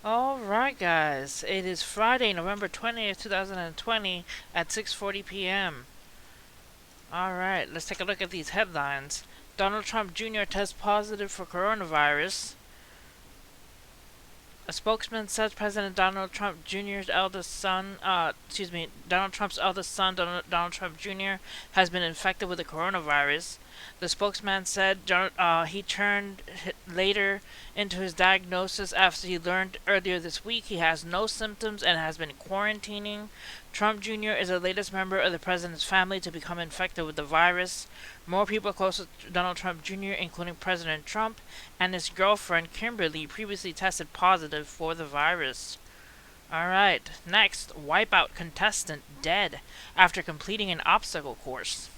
Alright guys, it is Friday, November 20th, 2020 at 6:40 p.m. Alright, let's take a look at these headlines. Donald Trump Jr. tests positive for coronavirus. A spokesman says President Donald Trump Jr.'s eldest son, Donald Trump's eldest son, Donald Trump Jr., has been infected with the coronavirus. The spokesman said he turned later into his diagnosis after he learned earlier this week he has no symptoms and has been quarantining. Trump Jr. is the latest member of the president's family to become infected with the virus. More people close to Donald Trump Jr., including President Trump and his girlfriend Kimberly, previously tested positive for the virus. Alright, next, Wipeout contestant dead after completing an obstacle course.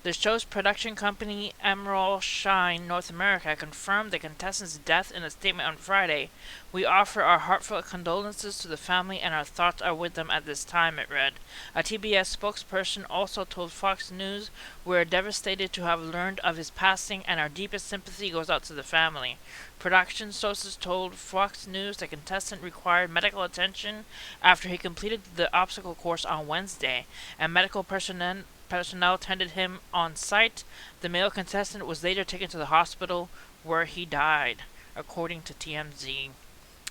The show's production company, Emerald Shine North America, confirmed the contestant's death in a statement on Friday. "We offer our heartfelt condolences to the family and our thoughts are with them at this time," it read. A TBS spokesperson also told Fox News, "We are devastated to have learned of his passing and our deepest sympathy goes out to the family." Production sources told Fox News the contestant required medical attention after he completed the obstacle course on Wednesday, and medical personnel tended him on site. The male contestant was later taken to the hospital where he died, according to TMZ.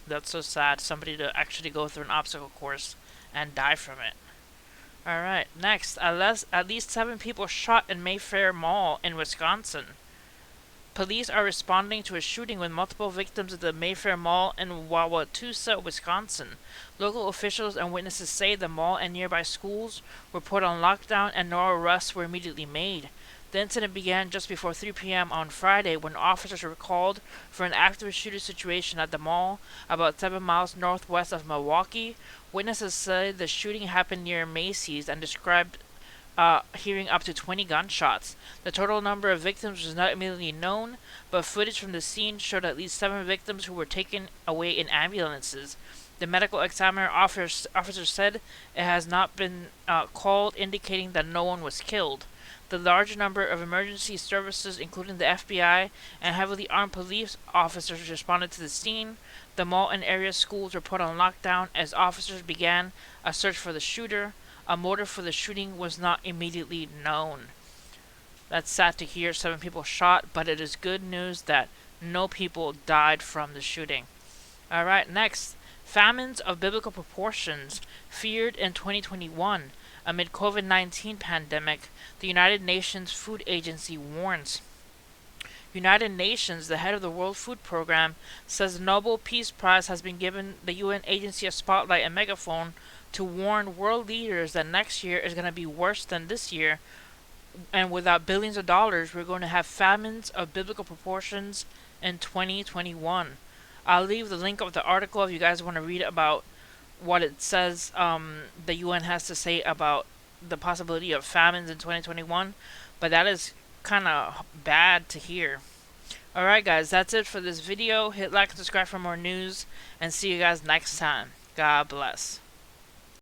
That's so sad, somebody to actually go through an obstacle course and die from it. Alright, next, at least 7 people shot in Mayfair Mall in Wisconsin. Police are responding to a shooting with multiple victims at the Mayfair Mall in Wauwatosa, Wisconsin. Local officials and witnesses say the mall and nearby schools were put on lockdown and no arrests were immediately made. The incident began just before 3 p.m. on Friday when officers were called for an active shooter situation at the mall, about 7 miles northwest of Milwaukee. Witnesses said the shooting happened near Macy's and described hearing up to 20 gunshots. The total number of victims was not immediately known, but footage from the scene showed at least 7 victims who were taken away in ambulances. The medical examiner officer said it has not been called, indicating that no one was killed. The large number of emergency services, including the FBI and heavily armed police officers, responded to the scene. The mall and area schools were put on lockdown as officers began a search for the shooter. A motive for the shooting was not immediately known. That's sad to hear, 7 people shot, but it is good news that no people died from the shooting. Alright, next. Famines of biblical proportions feared in 2021 amid COVID-19 pandemic, the United Nations Food Agency warns. United Nations, the head of the World Food Program, says the Nobel Peace Prize has been given the UN agency a spotlight and megaphone to warn world leaders that next year is going to be worse than this year, and without billions of dollars, we're going to have famines of biblical proportions in 2021. I'll leave the link of the article if you guys want to read about what it says the UN has to say about the possibility of famines in 2021, but that is kind of bad to hear. Alright guys, that's it for this video. Hit like and subscribe for more news, and see you guys next time. God bless.